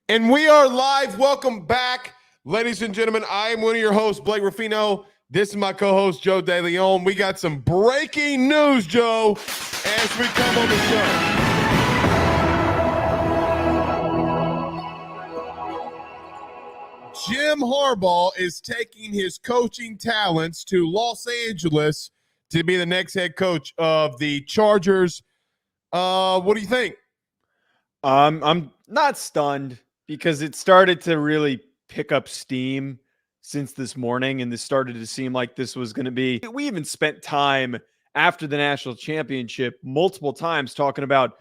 And we are live. Welcome back, ladies and gentlemen. I am one of your hosts, Blake Ruffino. This is my co-host, Joe DeLeone. We got some breaking news, Joe, as we come on the show. Jim Harbaugh is taking his coaching talents to Los Angeles to be the next head coach of the Chargers. What do you think? I'm not stunned because it started to really pick up steam since this morning, and this started to seem like this was going to be. We even spent time after the national championship multiple times talking about,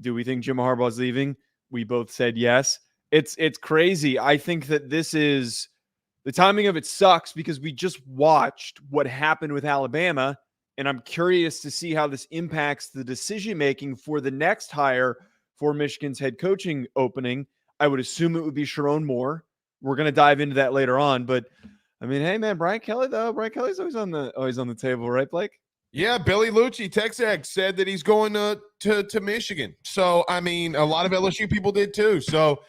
do we think Jim Harbaugh is leaving? We both said yes. It's crazy. I think that this is the timing of it sucks because we just watched what happened with Alabama, and I'm curious to see how this impacts the decision making for the next hire for Michigan's head coaching opening. I would assume it would be Sharon Moore. We're going to dive into that later on, but I mean, hey man, Brian Kelly's always on the table, right, Blake? Yeah, Billy Lucci, Texas, said that he's going to Michigan. So, I mean, a lot of LSU people did too. So,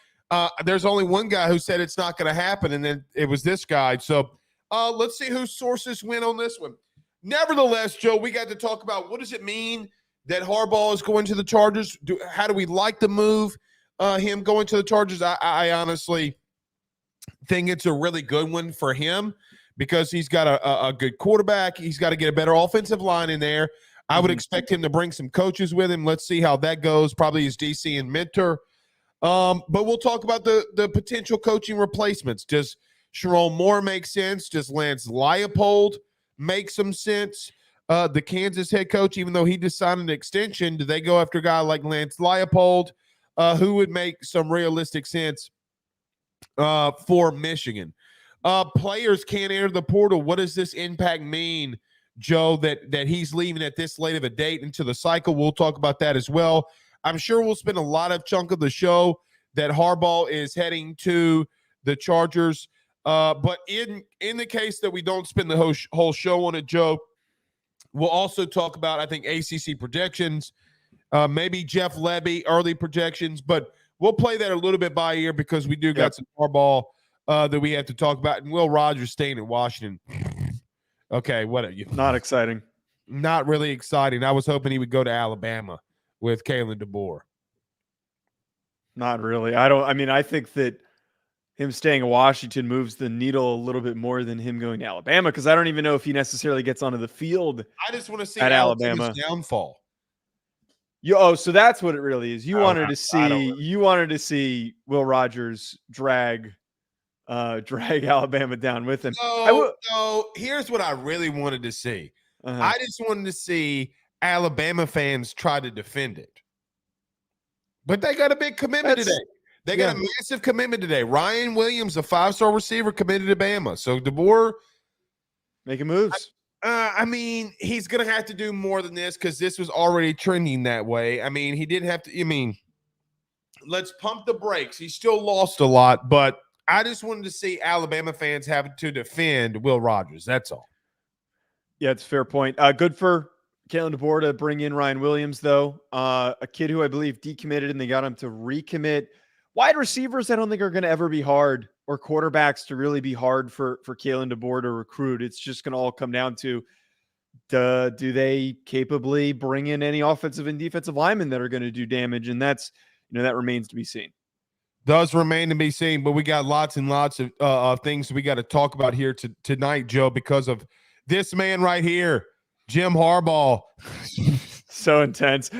there's only one guy who said it's not going to happen, and then it was this guy. So, let's see whose sources win on this one. Nevertheless, Joe, we got to talk about what does it mean that Harbaugh is going to the Chargers? How do we like the move, him going to the Chargers? I honestly think it's a really good one for him because he's got a good quarterback. He's got to get a better offensive line in there. I would expect him to bring some coaches with him. Let's see how that goes. Probably his DC and mentor. But we'll talk about the potential coaching replacements. Does Sharon Moore make sense? Does Lance Leipold make some sense? The Kansas head coach, even though he just signed an extension, do they go after a guy like Lance Leipold, who would make some realistic sense for Michigan? Players can't enter the portal. What does this impact mean, Joe, that he's leaving at this late of a date into the cycle? We'll talk about that as well. I'm sure we'll spend a lot of chunk of the show that Harbaugh is heading to the Chargers. But in the case that we don't spend the whole show on it, Joe, we'll also talk about, I think, ACC projections, maybe Jeff Lebby early projections, but we'll play that a little bit by ear because we do got some Harbaugh that we have to talk about. And Will Rogers staying in Washington. Okay, what are you? Not exciting. Not really exciting. I was hoping he would go to Alabama with Kalen DeBoer. Not really. I think that him staying in Washington moves the needle a little bit more than him going to Alabama because I don't even know if he necessarily gets onto the field. I just want to see at Alabama downfall. So that's what it really is. You wanted to see Will Rogers drag Alabama down with him. No, here's what I really wanted to see. I just wanted to see Alabama fans try to defend it. But they got a big commitment today. They got a massive commitment today. Ryan Williams, a 5-star receiver, committed to Bama. So DeBoer making moves. I mean, he's going to have to do more than this because this was already trending that way. I mean, he didn't have to. I mean, let's pump the brakes. He still lost a lot, but I just wanted to see Alabama fans have to defend Will Rogers. That's all. Yeah, it's a fair point. Good for Kalen DeBoer to bring in Ryan Williams, though. A kid who I believe decommitted, and they got him to recommit. Wide receivers, I don't think are going to ever be hard, or quarterbacks to really be hard for Kalen DeBoer to recruit. It's just going to all come down to do they capably bring in any offensive and defensive linemen that are going to do damage, and that remains to be seen. Does remain to be seen, but we got lots and lots of things we got to talk about here tonight, Joe, because of this man right here, Jim Harbaugh. So intense.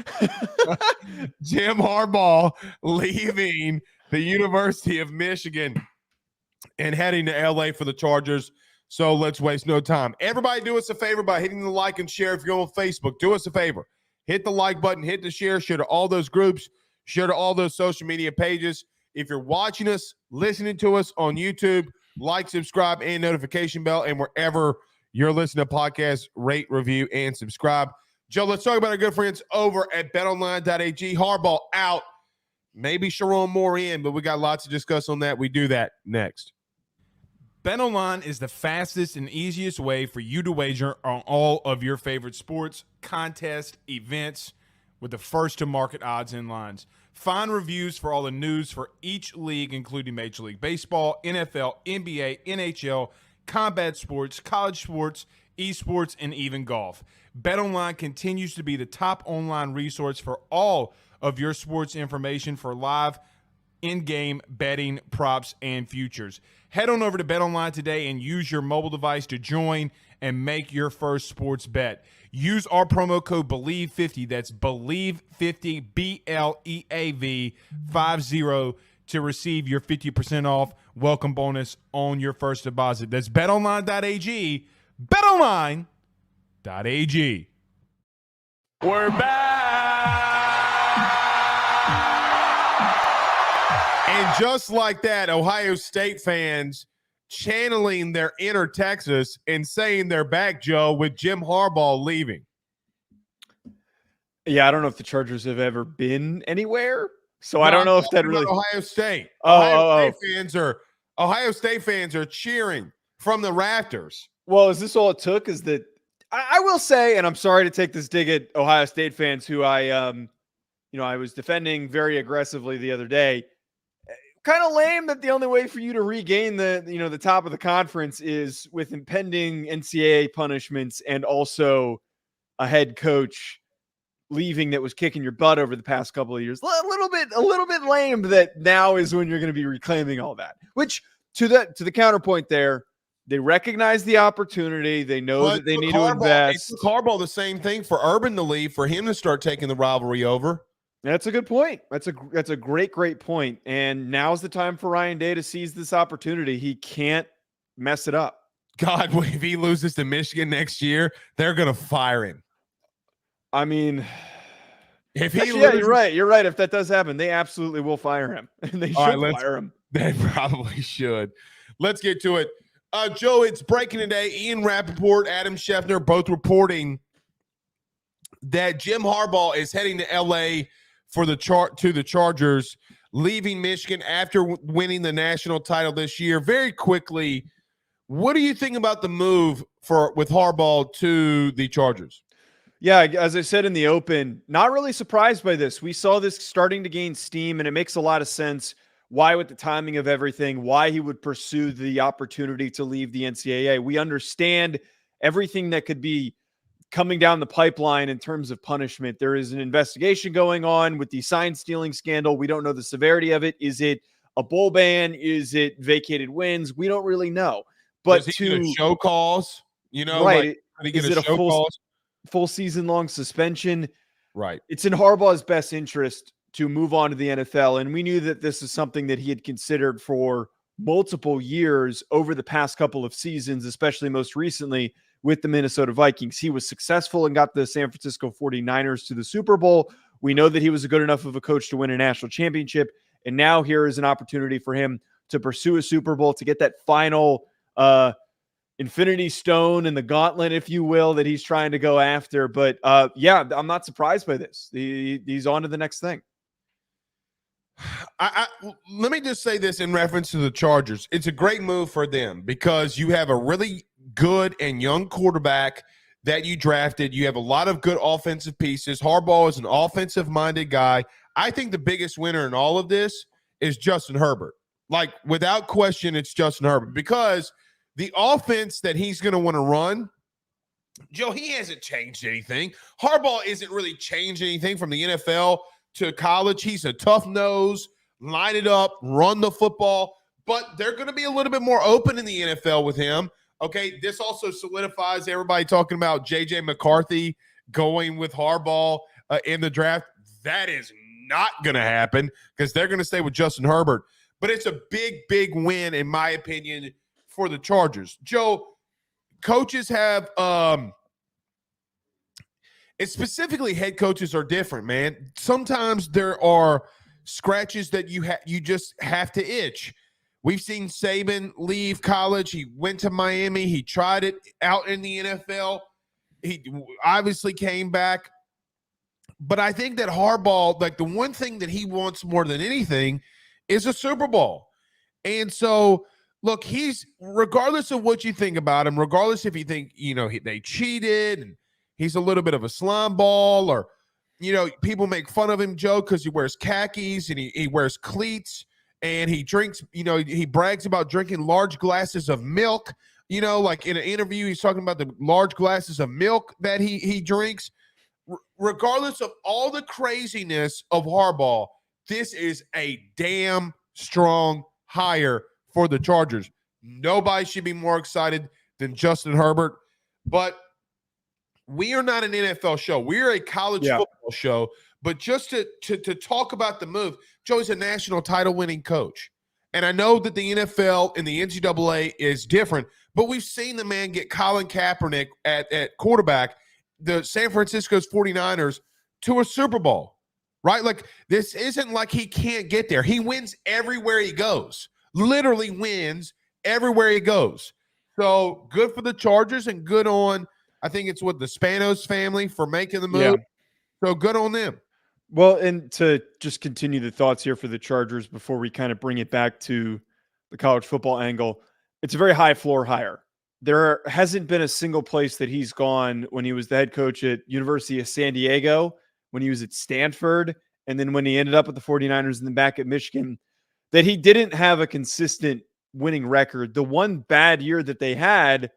Jim Harbaugh leaving the University of Michigan and heading to LA for the Chargers. So let's waste no time. Everybody do us a favor by hitting the like and share. If you're on Facebook, do us a favor. Hit the like button, hit the share to all those groups, share to all those social media pages. If you're watching us, listening to us on YouTube, like, subscribe, and notification bell. And wherever you're listening to podcasts, rate, review, and subscribe. Joe, let's talk about our good friends over at betonline.ag. Harbaugh out. Maybe Sharon Moore in, but we got lots to discuss on that. We do that next. BetOnline is the fastest and easiest way for you to wager on all of your favorite sports, contests, events. with the first-to-market odds and lines. Find reviews for all the news for each league, including Major League Baseball, NFL, NBA, NHL, combat sports, college sports, esports, and even golf. BetOnline continues to be the top online resource for all of your sports information for live in-game betting, props, and futures. Head on over to BetOnline today and use your mobile device to join and make your first sports bet. Use our promo code BELIEVE50, that's BELIEVE50, BLEAV 50, to receive your 50% off welcome bonus on your first deposit. That's betonline.ag, betonline.ag. We're back. And just like that, Ohio State fans channeling their inner Texas and saying they're back, Joe, with Jim Harbaugh leaving. Yeah, I don't know if the Chargers have ever been anywhere, so I don't know if that really. Ohio State. Ohio State fans are cheering from the rafters. Well, is this all it took? Is that I will say, and I'm sorry to take this dig at Ohio State fans, who I was defending very aggressively the other day. Kind of lame that the only way for you to regain the top of the conference is with impending NCAA punishments and also a head coach leaving that was kicking your butt over the past couple of years. A little bit lame that now is when you're going to be reclaiming all that. Which to the counterpoint there, they recognize the opportunity. They know that they need to invest. It took Harbaugh the same thing for Urban to leave, for him to start taking the rivalry over. That's a good point. That's a great point. And now's the time for Ryan Day to seize this opportunity. He can't mess it up. God, if he loses to Michigan next year, they're going to fire him. I mean, if he actually, yeah, you're right. You're right. If that does happen, they absolutely will fire him. And they should fire him. They probably should. Let's get to it. Joe, it's breaking today. Ian Rappaport, Adam Schefter, both reporting that Jim Harbaugh is heading to L.A. for the Chargers, leaving Michigan after winning the national title this year. Very quickly, what do you think about the move with Harbaugh to the Chargers? Yeah, as I said in the open, not really surprised by this. We saw this starting to gain steam, and it makes a lot of sense why, with the timing of everything, why he would pursue the opportunity to leave the NCAA. We understand everything that could be coming down the pipeline in terms of punishment. There is an investigation going on with the sign stealing scandal. We don't know the severity of it. Is it a bowl ban? Is it vacated wins? We don't really know. But to show calls, right? Is it a full season long suspension? Right. It's in Harbaugh's best interest to move on to the NFL. And we knew that this is something that he had considered for multiple years over the past couple of seasons, especially most recently with the Minnesota Vikings. He was successful and got the San Francisco 49ers to the Super Bowl. We know that he was a good enough of a coach to win a national championship. And now here is an opportunity for him to pursue a Super Bowl, to get that final infinity stone in the gauntlet, if you will, that he's trying to go after. But yeah, I'm not surprised by this. He's on to the next thing. Let me just say this in reference to the Chargers. It's a great move for them because you have a really good and young quarterback that you drafted. You have a lot of good offensive pieces. Harbaugh is an offensive-minded guy. I think the biggest winner in all of this is Justin Herbert. Like, without question, it's Justin Herbert, because the offense that he's going to want to run, Joe, he hasn't changed anything. Harbaugh isn't really changed anything from the NFL to college. He's a tough nose, line it up, run the football, but they're going to be a little bit more open in the NFL with him. Okay, this also solidifies everybody talking about J.J. McCarthy going with Harbaugh in the draft. That is not going to happen because they're going to stay with Justin Herbert. But it's a big, big win, in my opinion, for the Chargers. Joe, coaches have it's specifically head coaches are different, man. Sometimes there are scratches that you just have to itch. We've seen Saban leave college. He went to Miami. He tried it out in the NFL. He obviously came back. But I think that Harbaugh, like, the one thing that he wants more than anything is a Super Bowl. And so, look, he's, regardless of what you think about him, regardless if you think, they cheated and he's a little bit of a slime ball, or people make fun of him, Joe, because he wears khakis and he wears cleats and he drinks, he brags about drinking large glasses of milk. Like in an interview, he's talking about the large glasses of milk that he drinks. Regardless of all the craziness of Harbaugh, this is a damn strong hire for the Chargers. Nobody should be more excited than Justin Herbert. But we are not an NFL show. We are a college football show. But just to talk about the move, Joey's a national title winning coach. And I know that the NFL and the NCAA is different, but we've seen the man get Colin Kaepernick at quarterback, the San Francisco's 49ers, to a Super Bowl, right? Like, this isn't like he can't get there. He wins everywhere he goes, literally wins everywhere he goes. So good for the Chargers and good on, I think it's the Spanos family for making the move. Yeah. So good on them. Well, and to just continue the thoughts here for the Chargers before we kind of bring it back to the college football angle, it's a very high floor hire. There hasn't been a single place that he's gone when he was the head coach at University of San Diego, when he was at Stanford, and then when he ended up with the 49ers and then back at Michigan, that he didn't have a consistent winning record. The one bad year that they had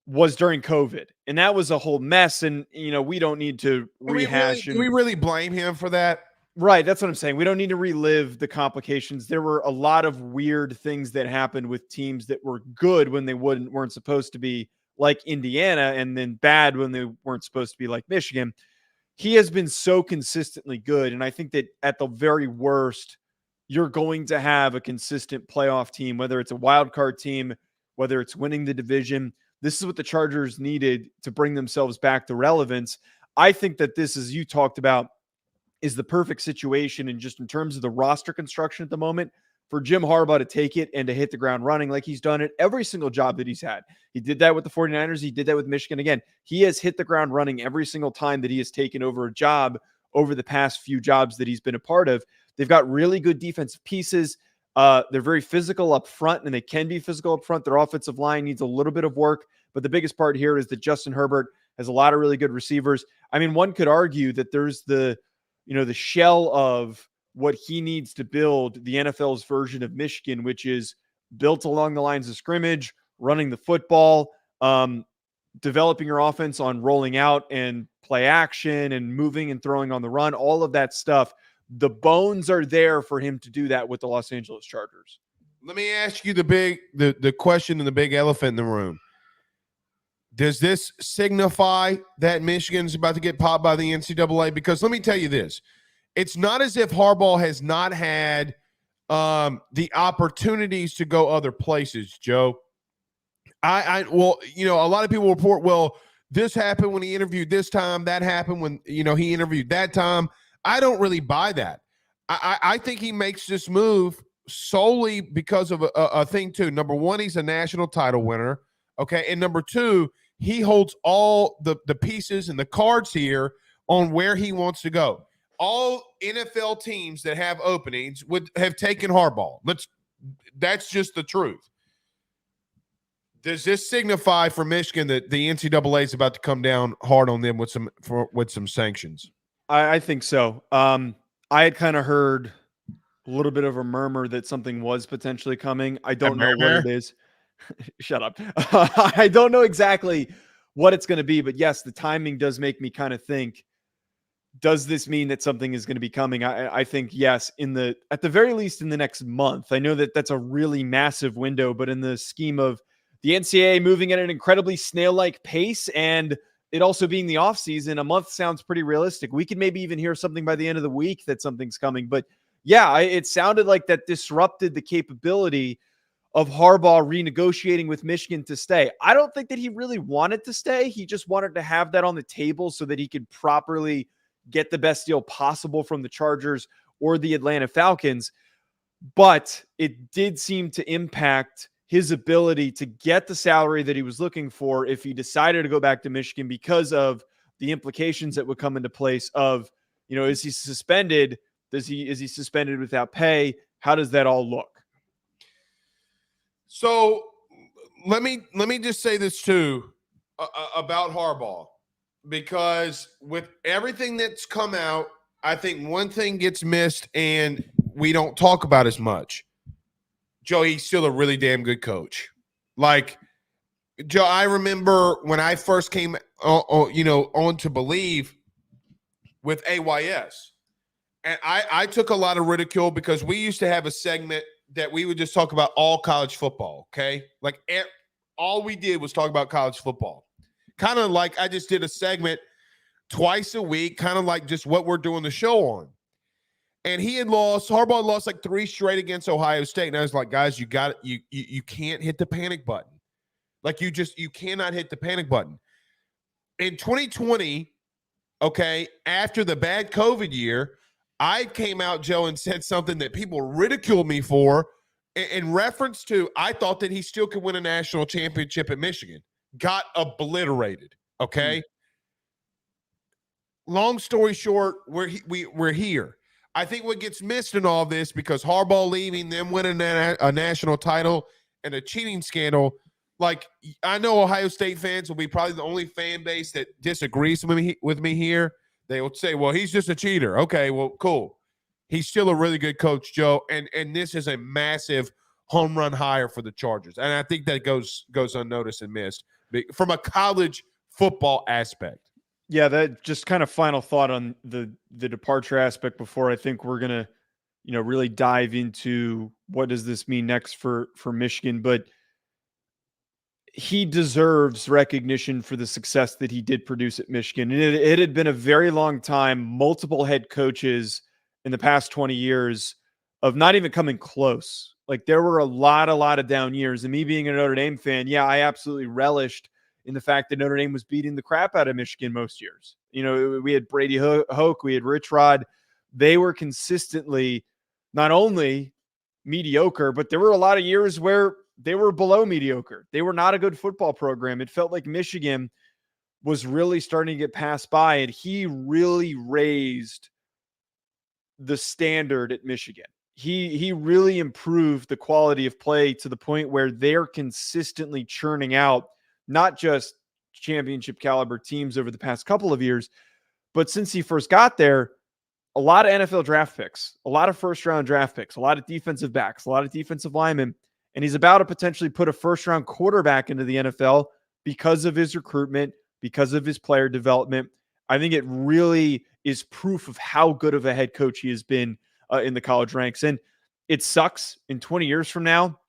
was during COVID, and that was a whole mess. And, we don't need to rehash. Do we really blame him for that? Right. That's what I'm saying. We don't need to relive the complications. There were a lot of weird things that happened with teams that were good when they weren't supposed to be, like Indiana, and then bad when they weren't supposed to be, like Michigan. He has been so consistently good. And I think that at the very worst, you're going to have a consistent playoff team, whether it's a wild card team, whether it's winning the division. This is what the Chargers needed to bring themselves back to relevance. I think that this, as you talked about, is the perfect situation, and just in terms of the roster construction at the moment, for Jim Harbaugh to take it and to hit the ground running like he's done at every single job that he's had. He did that with the 49ers. He did that with Michigan. Again, he has hit the ground running every single time that he has taken over a job over the past few jobs that he's been a part of. They've got really good defensive pieces. They're very physical up front, and they can be physical up front. Their offensive line needs a little bit of work, but the biggest part here is that Justin Herbert has a lot of really good receivers. I mean, one could argue that there's the shell of what he needs to build the NFL's version of Michigan, which is built along the lines of scrimmage, running the football, developing your offense on rolling out and play action and moving and throwing on the run, all of that stuff. The bones are there for him to do that with the Los Angeles Chargers. Let me ask you the question and the big elephant in the room. Does this signify that Michigan's about to get popped by the NCAA? Because let me tell you this. It's not as if Harbaugh has not had the opportunities to go other places, Joe. Well, a lot of people report, well, this happened when he interviewed this time, that happened when, he interviewed that time. I don't really buy that. I think he makes this move solely because of a thing, too. Number one, he's a national title winner, okay? And number two, he holds all the pieces and the cards here on where he wants to go. All NFL teams that have openings would have taken Harbaugh. That's just the truth. Does this signify for Michigan that the NCAA is about to come down hard on them with some sanctions? I think so. I had kind of heard a little bit of a murmur that something was potentially coming. I don't know what it is. Shut up. I don't know exactly what it's going to be, but yes, the timing does make me kind of think, does this mean that something is going to be coming? I think yes, at the very least in the next month. I know that that's a really massive window, but in the scheme of the NCAA moving at an incredibly snail-like pace and it also being the offseason, a month sounds pretty realistic. We could maybe even hear something by the end of the week that something's coming. But yeah, it sounded like that disrupted the capability of Harbaugh renegotiating with Michigan to stay. I don't think that he really wanted to stay. He just wanted to have that on the table so that he could properly get the best deal possible from the Chargers or the Atlanta Falcons. But it did seem to impact his ability to get the salary that he was looking for if he decided to go back to Michigan, because of the implications that would come into place of, is he suspended? Is he suspended without pay? How does that all look? So let me just say this too about Harbaugh. because with everything that's come out, I think one thing gets missed and we don't talk about as much. Joe, he's still a really damn good coach. Like, Joe, I remember when I first came on to Believe with AYS. And I took a lot of ridicule because we used to have a segment that we would just talk about all college football, okay? Like all we did was talk about college football. Kind of like I just did a segment twice a week, kind of like just what we're doing the show on. And Harbaugh lost like 3 straight against Ohio State. And I was like, guys, you can't hit the panic button. Like you cannot hit the panic button. In 2020, okay, after the bad COVID year, I came out, Joe, and said something that people ridiculed me for in reference to I thought that he still could win a national championship at Michigan. Got obliterated, okay? Long story short, we're here. I think what gets missed in all this, because Harbaugh leaving, them winning a national title, and a cheating scandal, like I know Ohio State fans will be probably the only fan base that disagrees with me here. They will say, well, he's just a cheater. Okay, well, cool. He's still a really good coach, Joe, and this is a massive home run hire for the Chargers. And I think that goes unnoticed and missed from a college football aspect. Yeah, that just kind of final thought on the departure aspect before I think we're going to, really dive into what does this mean next for Michigan. But he deserves recognition for the success that he did produce at Michigan. And it had been a very long time, multiple head coaches in the past 20 years of not even coming close. Like there were a lot of down years. And me being a Notre Dame fan, yeah, I absolutely relished in the fact that Notre Dame was beating the crap out of Michigan most years. We had Brady Hoke, we had Rich Rod. They were consistently not only mediocre, but there were a lot of years where they were below mediocre. They were not a good football program. It felt like Michigan was really starting to get passed by, and he really raised the standard at Michigan. He really improved the quality of play to the point where they're consistently churning out not just championship caliber teams over the past couple of years, but since he first got there, a lot of NFL draft picks, a lot of first round draft picks, a lot of defensive backs, a lot of defensive linemen. And he's about to potentially put a first round quarterback into the NFL because of his recruitment, because of his player development. I think it really is proof of how good of a head coach he has been in the college ranks. And it sucks in 20 years from now,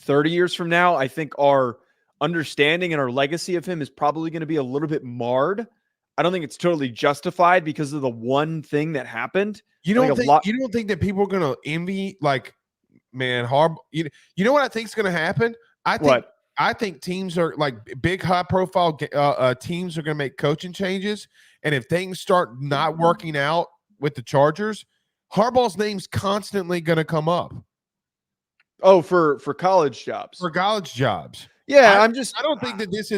30 years from now, I think our understanding and our legacy of him is probably going to be a little bit marred. I don't think it's totally justified because of the one thing that happened. You don't think that people are going to envy, like, man, Harbaugh? You know what I think is going to happen? I think teams are like big, high profile teams are going to make coaching changes. And if things start not working out with the Chargers, Harbaugh's name's constantly going to come up. Oh, for college jobs. For college jobs. Yeah, I don't think this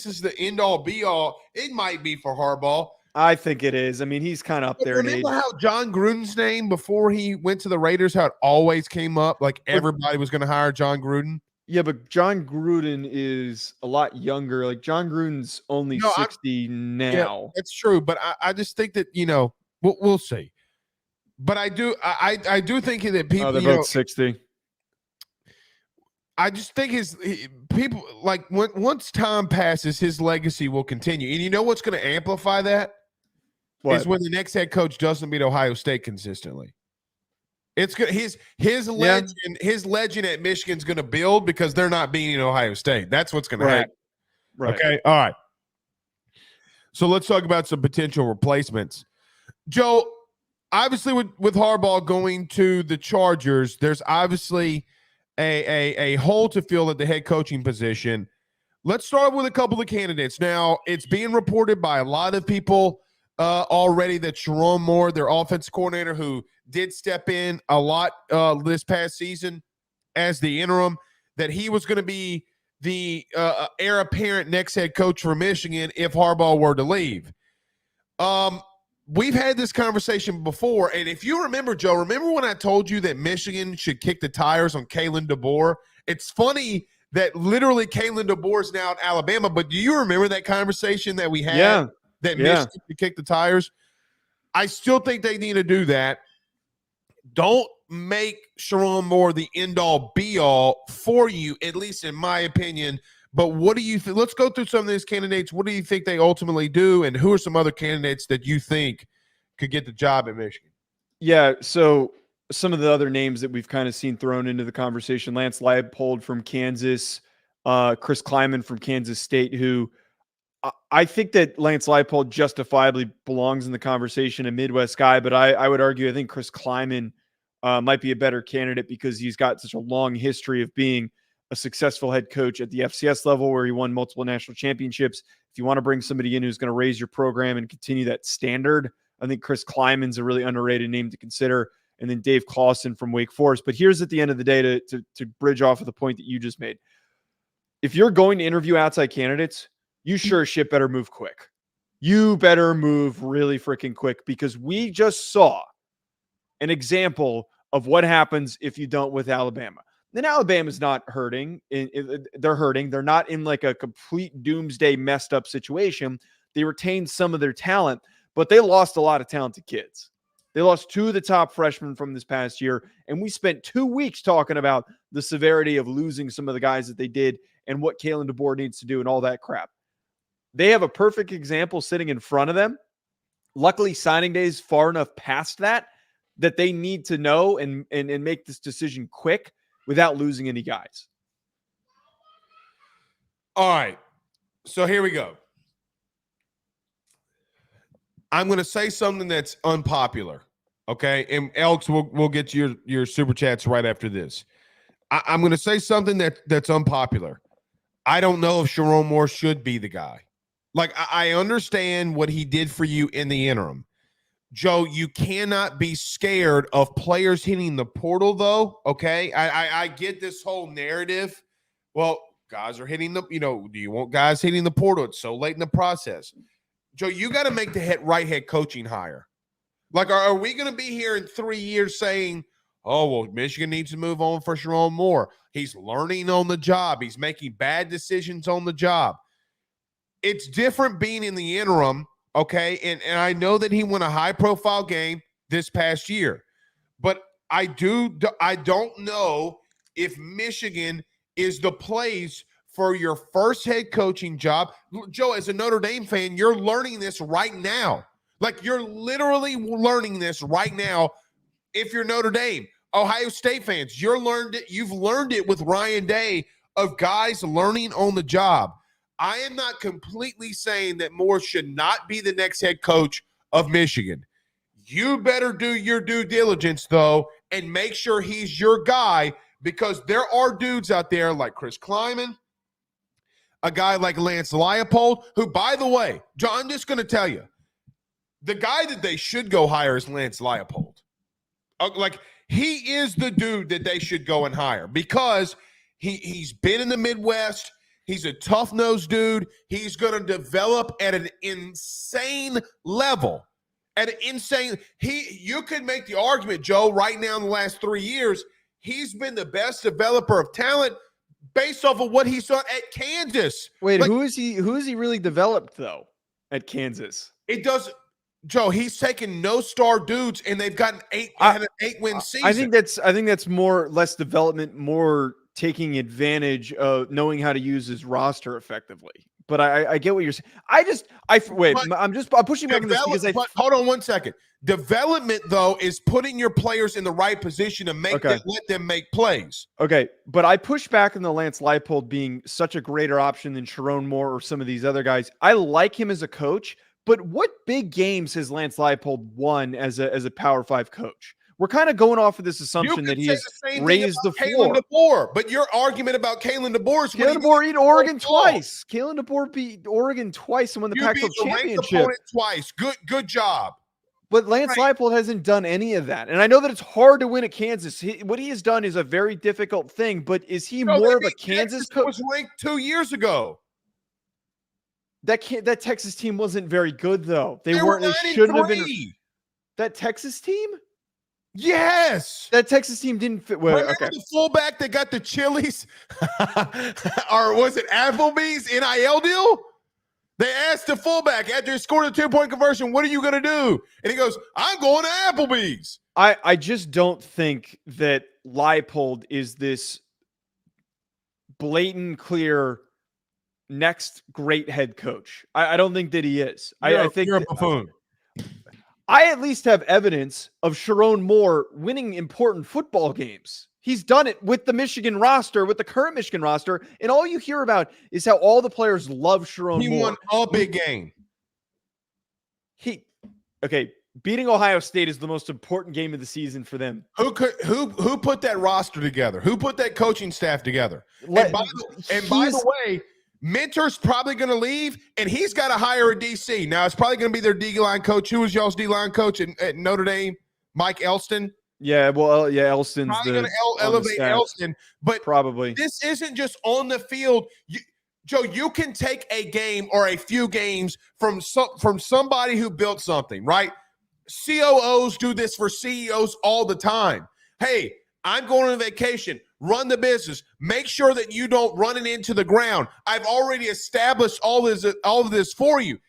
is the end all be all. It might be for Harbaugh. I think it is. I mean, he's kind of up there in age. Remember how John Gruden's name before he went to the Raiders, how it always came up, like everybody was going to hire John Gruden? Yeah, but John Gruden is a lot younger. Like John Gruden's only 60 now. Yeah, that's true, but I just think that we'll see. But I do think that people. They're both 60. I just think people like once time passes, his legacy will continue. And you know what's going to amplify that? Is when the next head coach doesn't beat Ohio State consistently. It's good. His legend at Michigan's going to build because they're not beating Ohio State. That's what's going to happen. Right. Okay. All right. So let's talk about some potential replacements. Joe, obviously with Harbaugh going to the Chargers, there's obviously a hole to fill at the head coaching position. Let's start with a couple of candidates. Now, it's being reported by a lot of people already that Sharon Moore, their offensive coordinator, who did step in a lot this past season as the interim, that he was going to be the heir apparent next head coach for Michigan if Harbaugh were to leave. We've had this conversation before, and if you remember, Joe, remember when I told you that Michigan should kick the tires on Kalen DeBoer? It's funny that literally Kalen DeBoer is now at Alabama. But do you remember that conversation that we had? Yeah. That Yeah. Michigan could kick the tires? I still think they need to do that. Don't make Sharon Moore the end-all, be-all for you, at least in my opinion. But what do you think? Let's go through some of these candidates. What do you think they ultimately do, and who are some other candidates that you think could get the job at Michigan? Yeah, so some of the other names that we've kind of seen thrown into the conversation: Lance Leipold from Kansas, Chris Kleiman from Kansas State, who I think that Lance Leipold justifiably belongs in the conversation, a Midwest guy, but I would argue I think Chris Kleiman might be a better candidate because he's got such a long history of being a successful head coach at the FCS level where he won multiple national championships. If you want to bring somebody in who's going to raise your program and continue that standard, I think Chris Kleiman's a really underrated name to consider. And then Dave Clawson from Wake Forest. But here's at the end of the day to bridge off of the point that you just made. If you're going to interview outside candidates, you sure as shit better move quick. You better move really freaking quick because we just saw an example of what happens if you don't with Alabama. Then Alabama's not hurting. They're hurting. They're not in like a complete doomsday messed up situation. They retained some of their talent, but they lost a lot of talented kids. They lost 2 of the top freshmen from this past year, and we spent 2 weeks talking about the severity of losing some of the guys that they did and what Kalen DeBoer needs to do and all that crap. They have a perfect example sitting in front of them. Luckily, signing day is far enough past that they need to know and make this decision quick without losing any guys. All right. So here we go. I'm going to say something that's unpopular, okay? And Alex, we'll get to your super chats right after this. I'm going to say something that's unpopular. I don't know if Sharon Moore should be the guy. Like, I understand what he did for you in the interim. Joe, you cannot be scared of players hitting the portal, though, okay? I get this whole narrative. Well, guys are hitting do you want guys hitting the portal? It's so late in the process. Joe, you got to make the right head coaching hire. Like, are we going to be here in 3 years saying, oh, well, Michigan needs to move on for Sharon Moore. He's learning on the job. He's making bad decisions on the job. It's different being in the interim, okay? And I know that he won a high-profile game this past year. But I don't know if Michigan is the place for your first head coaching job. Joe, as a Notre Dame fan, you're learning this right now. Like, you're literally learning this right now if you're Notre Dame. Ohio State fans, you've learned it with Ryan Day of guys learning on the job. I am not completely saying that Moore should not be the next head coach of Michigan. You better do your due diligence, though, and make sure he's your guy, because there are dudes out there like Chris Kleiman, a guy like Lance Leipold, who, by the way, John, I'm just going to tell you, the guy that they should go hire is Lance Leipold. Like, he is the dude that they should go and hire because he's been in the Midwest. He's a tough-nosed dude. He's going to develop at an insane level. You could make the argument, Joe, right now in the last 3 years, he's been the best developer of talent based off of what he saw at Kansas. Wait, like, who is he really developed, though, at Kansas? It does, Joe, he's taken no-star dudes, and they've gotten an 8-win season. I think that's more less development, more taking advantage of knowing how to use his roster effectively. But I get what you're saying. I'm pushing back on this because but hold on one second. Development, though, is putting your players in the right position to let them make plays. Okay, but I push back on the Lance Leipold being such a greater option than Sharon Moore or some of these other guys. I like him as a coach, but what big games has Lance Leipold won as a Power 5 coach? We're kind of going off of this assumption that he has raised the floor. DeBoer, but your argument about Kalen DeBoer is Kalen DeBoer beat Oregon twice. Kalen DeBoer beat Oregon twice and won the Pac-12 championship. Twice. Good job. But Lance Leipold hasn't done any of that. And I know that it's hard to win at Kansas. What he has done is a very difficult thing, but is he more of a Kansas coach? Was ranked 2 years ago. That Texas team wasn't very good, though. They were shouldn't have been. That Texas team? Yes. That Texas team didn't fit. Well, Remember okay. the fullback that got the Chili's, or was it Applebee's NIL deal? They asked the fullback after he scored a 2-point conversion, "What are you going to do?" And he goes, "I'm going to Applebee's." I just don't think that Leipold is this blatant, clear next great head coach. I don't think that he is. I think you're a buffoon. I at least have evidence of Sharon Moore winning important football games. He's done it with the Michigan roster, with the current Michigan roster, and all you hear about is how all the players love Sharon He Moore. won a big game. Beating Ohio State is the most important game of the season for them. Who put that roster together? Who put that coaching staff together? By the way, Mentor's probably going to leave, and he's got to hire a DC. Now, it's probably going to be their D-line coach. Who was y'all's D-line coach at Notre Dame? Mike Elston? Yeah, well, yeah, Elston's probably going to elevate Elston. But probably this isn't just on the field. Joe, you can take a game or a few games from somebody who built something, right? COOs do this for CEOs all the time. Hey, I'm going on vacation. Run the business. Make sure that you don't run it into the ground. I've already established all of this for you.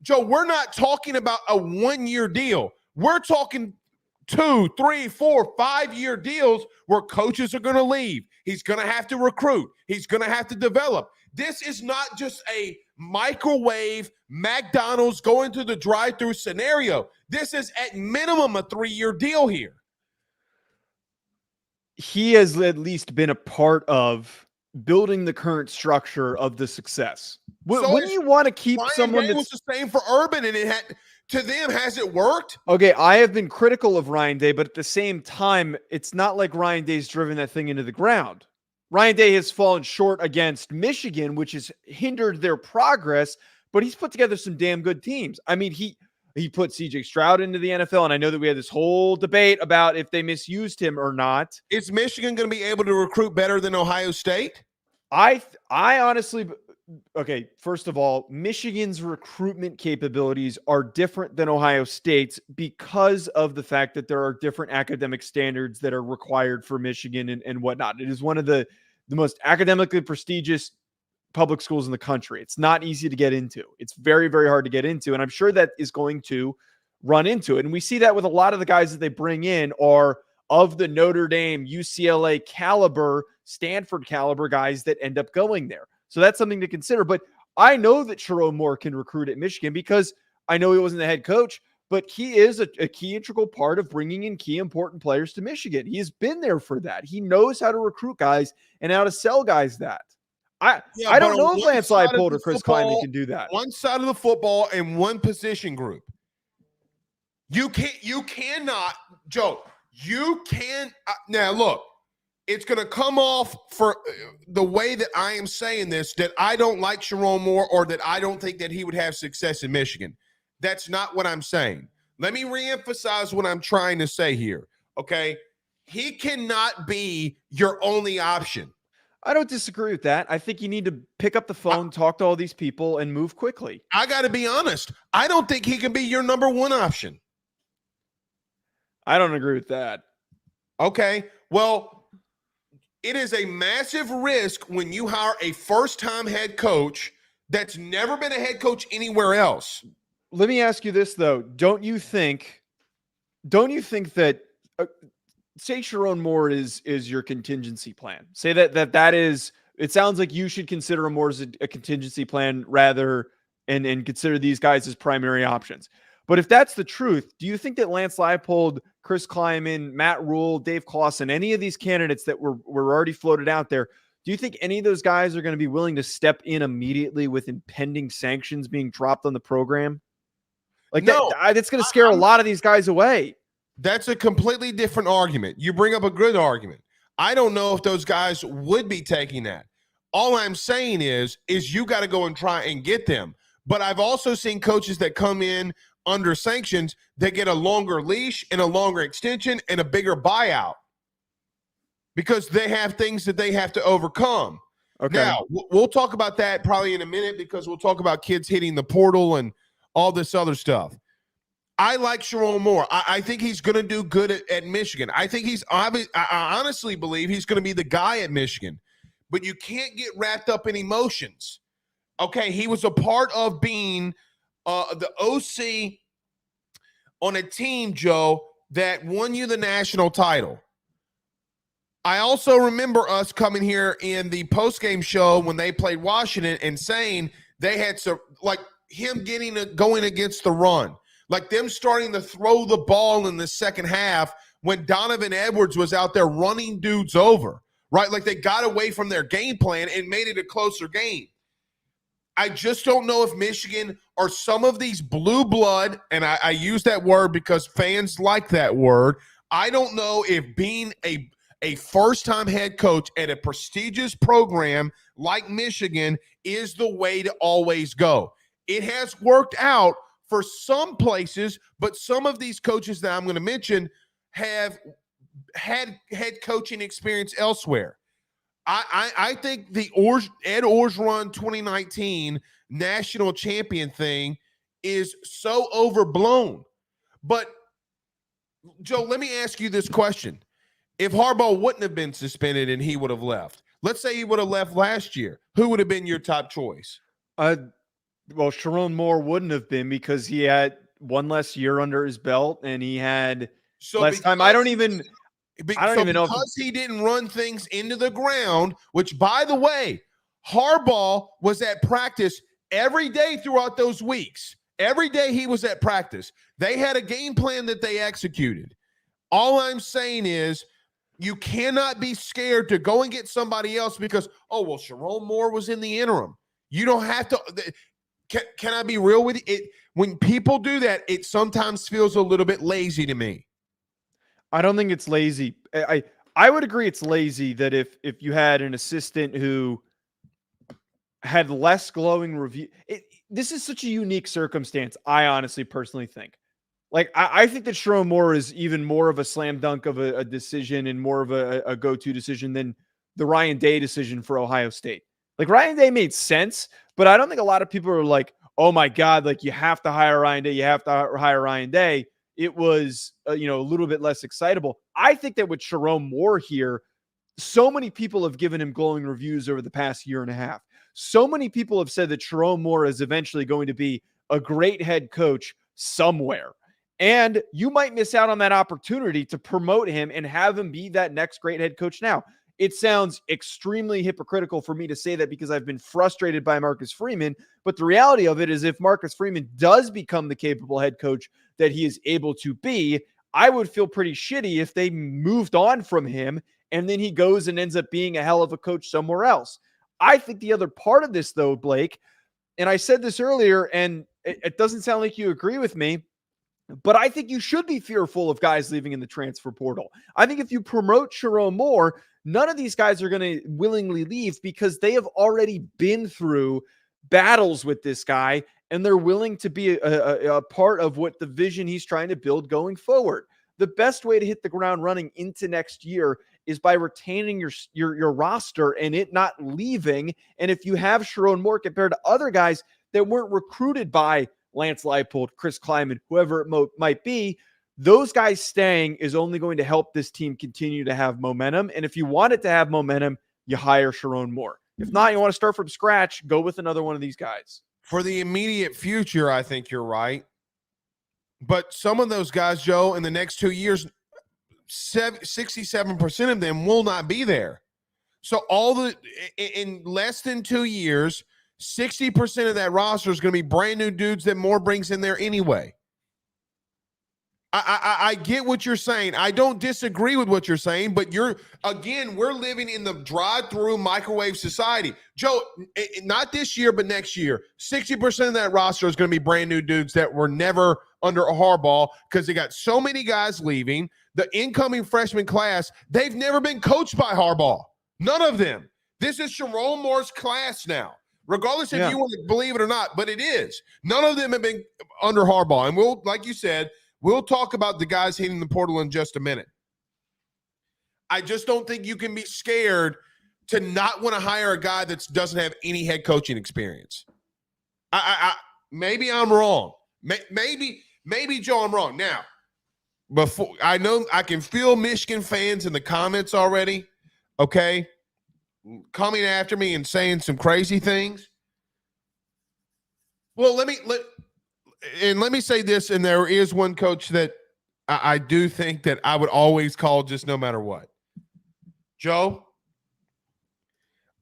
Joe, we're not talking about a 1-year deal. We're talking 2, 3, 4, 5-year deals where coaches are going to leave. He's going to have to recruit. He's going to have to develop. This is not just a microwave McDonald's going through the drive-through scenario. This is at minimum a 3-year deal here. He has at least been a part of building the current structure of the success. Wouldn't you want to keep someone that was the same for Urban, and to them, has it worked? Okay, I have been critical of Ryan Day, but at the same time, it's not like Ryan Day's driven that thing into the ground. Ryan Day has fallen short against Michigan, which has hindered their progress, but he's put together some damn good teams. I mean, he put CJ Stroud into the NFL, and I know that we had this whole debate about if they misused him or not. Is Michigan going to be able to recruit better than Ohio State? I honestly, okay, first of all, Michigan's recruitment capabilities are different than Ohio State's because of the fact that there are different academic standards that are required for Michigan and whatnot. It is one of the most academically prestigious public schools in the country. It's not easy to get into. It's very, very hard to get into. And I'm sure that is going to run into it. And we see that with a lot of the guys that they bring in are of the Notre Dame, UCLA caliber, Stanford caliber guys that end up going there. So that's something to consider. But I know that Sharon Moore can recruit at Michigan because I know he wasn't the head coach, but he is a key integral part of bringing in key important players to Michigan. He has been there for that. He knows how to recruit guys and how to sell guys that. I don't know if Lance Leipold or Chris Kleiman can do that. One side of the football and one position group. You cannot, Joe, you can. Now, look, it's going to come off for the way that I am saying this, that I don't like Sharon Moore or that I don't think that he would have success in Michigan. That's not what I'm saying. Let me reemphasize what I'm trying to say here, okay? He cannot be your only option. I don't disagree with that. I think you need to pick up the phone, talk to all these people, and move quickly. I got to be honest. I don't think he can be your number one option. I don't agree with that. Okay. Well, it is a massive risk when you hire a first-time head coach that's never been a head coach anywhere else. Let me ask you this, though. Don't you think that say Sharon Moore is your contingency plan? Say that is, it sounds like you should consider him more as a contingency plan rather and consider these guys as primary options. But if that's the truth, do you think that Lance Leipold, Chris Kleiman, Matt Rule, Dave Clawson, any of these candidates that were already floated out there, do you think any of those guys are going to be willing to step in immediately with impending sanctions being dropped on the program? Like, no, that's going to scare a lot of these guys away. That's a completely different argument. You bring up a good argument. I don't know if those guys would be taking that. All I'm saying is you got to go and try and get them. But I've also seen coaches that come in under sanctions that get a longer leash and a longer extension and a bigger buyout because they have things that they have to overcome. Okay. Now, we'll talk about that probably in a minute because we'll talk about kids hitting the portal and all this other stuff. I like Sharon Moore. I think he's going to do good at Michigan. I think I honestly believe he's going to be the guy at Michigan. But you can't get wrapped up in emotions. Okay, he was a part of being the OC on a team, Joe, that won you the national title. I also remember us coming here in the postgame show when they played Washington and saying they had some, like him going against the run. Like them starting to throw the ball in the second half when Donovan Edwards was out there running dudes over, right? Like they got away from their game plan and made it a closer game. I just don't know if Michigan or some of these blue blood, and I use that word because fans like that word. I don't know if being a first-time head coach at a prestigious program like Michigan is the way to always go. It has worked out for some places, but some of these coaches that I'm going to mention have had head coaching experience elsewhere. I think the Ed Orgeron 2019 national champion thing is so overblown. But, Joe, let me ask you this question. If Harbaugh wouldn't have been suspended and he would have left, let's say he would have left last year, who would have been your top choice? Well, Sharon Moore wouldn't have been because he had one less year under his belt and he had less time. I don't even know because he didn't run things into the ground, which, by the way, Harbaugh was at practice every day throughout those weeks. Every day he was at practice. They had a game plan that they executed. All I'm saying is you cannot be scared to go and get somebody else because, oh, well, Sharon Moore was in the interim. You don't have to. Can I be real with you? When people do that, it sometimes feels a little bit lazy to me. I don't think it's lazy. I would agree it's lazy that if you had an assistant who had less glowing review. This is such a unique circumstance, I honestly personally think. Like, I think that Sharon Moore is even more of a slam dunk of a decision and more of a go-to decision than the Ryan Day decision for Ohio State. Like, Ryan Day made sense, but I don't think a lot of people are like, oh my God, like you have to hire Ryan Day. You have to hire Ryan Day. It was, a little bit less excitable. I think that with Sharon Moore here, so many people have given him glowing reviews over the past year and a half. So many people have said that Sharon Moore is eventually going to be a great head coach somewhere. And you might miss out on that opportunity to promote him and have him be that next great head coach now. It sounds extremely hypocritical for me to say that because I've been frustrated by Marcus Freeman. But the reality of it is if Marcus Freeman does become the capable head coach that he is able to be, I would feel pretty shitty if they moved on from him and then he goes and ends up being a hell of a coach somewhere else. I think the other part of this, though, Blake, and I said this earlier, and it doesn't sound like you agree with me, but I think you should be fearful of guys leaving in the transfer portal. I think if you promote Sharon Moore, none of these guys are going to willingly leave because they have already been through battles with this guy and they're willing to be a part of what the vision he's trying to build going forward. The best way to hit the ground running into next year is by retaining your roster and it not leaving. And if you have Sharon Moore compared to other guys that weren't recruited by Lance Leipold, Chris Kleiman, whoever it might be, those guys staying is only going to help this team continue to have momentum. And if you want it to have momentum, you hire Sharon Moore. If not, you want to start from scratch, go with another one of these guys. For the immediate future, I think you're right. But some of those guys, Joe, in the next 2 years, 67% of them will not be there. So in less than 2 years, 60% of that roster is going to be brand new dudes that Moore brings in there anyway. I get what you're saying. I don't disagree with what you're saying, but we're living in the drive-through microwave society. Joe, not this year, but next year, 60% of that roster is going to be brand new dudes that were never under a Harbaugh because they got so many guys leaving. The incoming freshman class, they've never been coached by Harbaugh. None of them. This is Sharon Moore's class now. Regardless if you want to believe it or not, but it is. None of them have been under Harbaugh. And we'll, like you said, we'll talk about the guys hitting the portal in just a minute. I just don't think you can be scared to not want to hire a guy that doesn't have any head coaching experience. Maybe I'm wrong. Maybe Maybe, Joe, I'm wrong. Now, before I know I can feel Michigan fans in the comments already, okay, coming after me and saying some crazy things. Well, let me say this, and there is one coach that I do think that I would always call just no matter what. Joe,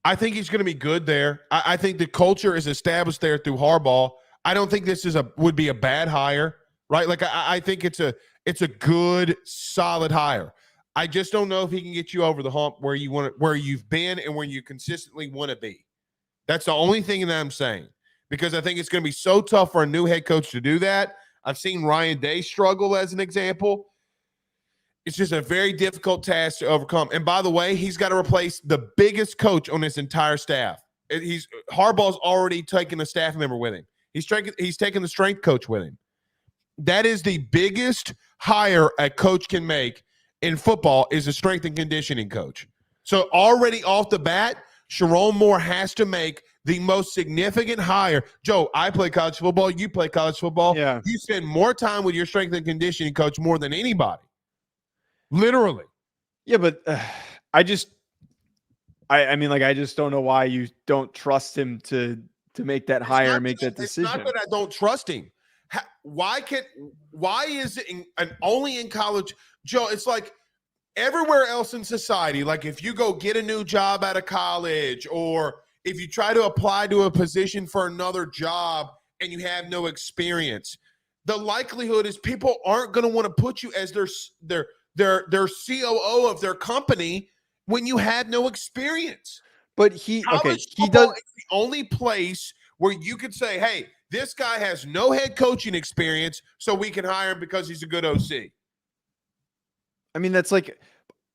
I think he's going to be good there. I think the culture is established there through Harbaugh. I don't think this would be a bad hire, right? Like I think it's a good, solid hire. I just don't know if he can get you over the hump where you've been and where you consistently want to be. That's the only thing that I'm saying, because I think it's going to be so tough for a new head coach to do that. I've seen Ryan Day struggle as an example. It's just a very difficult task to overcome. And by the way, he's got to replace the biggest coach on his entire staff. Harbaugh's already taken a staff member with him. He's taken the strength coach with him. That is the biggest hire a coach can make in football, is a strength and conditioning coach. So already off the bat, Sharon Moore has to make the most significant hire. Joe, I play college football. You play college football. Yeah. You spend more time with your strength and conditioning coach more than anybody. Literally. Yeah, but I just don't know why you don't trust him to make that hire and make that decision. It's not that I don't trust him. Why is it only in college? Joe, it's like everywhere else in society, like if you go get a new job out of college, or if you try to apply to a position for another job and you have no experience, the likelihood is people aren't going to want to put you as their COO of their company when you have no experience. But he does. Is the only place where you could say, hey, this guy has no head coaching experience, so we can hire him because he's a good OC. I mean, that's like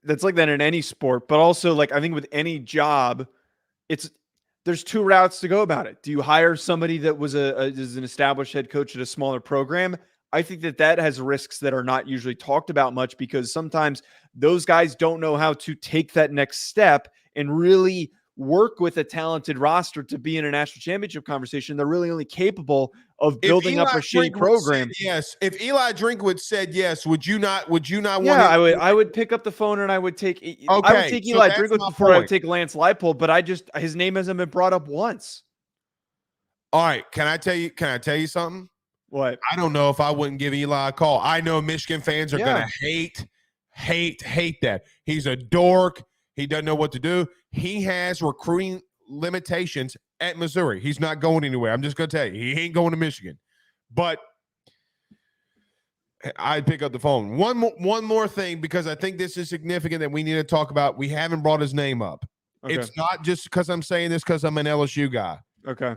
that in any sport, but also like I think with any job, there's two routes to go about it. Do you hire somebody that was is an established head coach at a smaller program? I think that has risks that are not usually talked about much, because sometimes those guys don't know how to take that next step and really work with a talented roster to be in a national championship conversation. They're really only capable of building up a shitty program. Yes. If Eli Drinkwitz said yes, would you not want him? I would pick up the phone and I would take Eli Drinkwitz before I would take Lance Leipold, but his name hasn't been brought up once. All right. Can I tell you something? What? I don't know if I wouldn't give Eli a call. I know Michigan fans are going to hate that. He's a dork. He doesn't know what to do. He has recruiting limitations at Missouri. He's not going anywhere. I'm just going to tell you, he ain't going to Michigan. But I'd pick up the phone. One more thing, because I think this is significant that we need to talk about. We haven't brought his name up. Okay. It's not just because I'm saying this because I'm an LSU guy. Okay.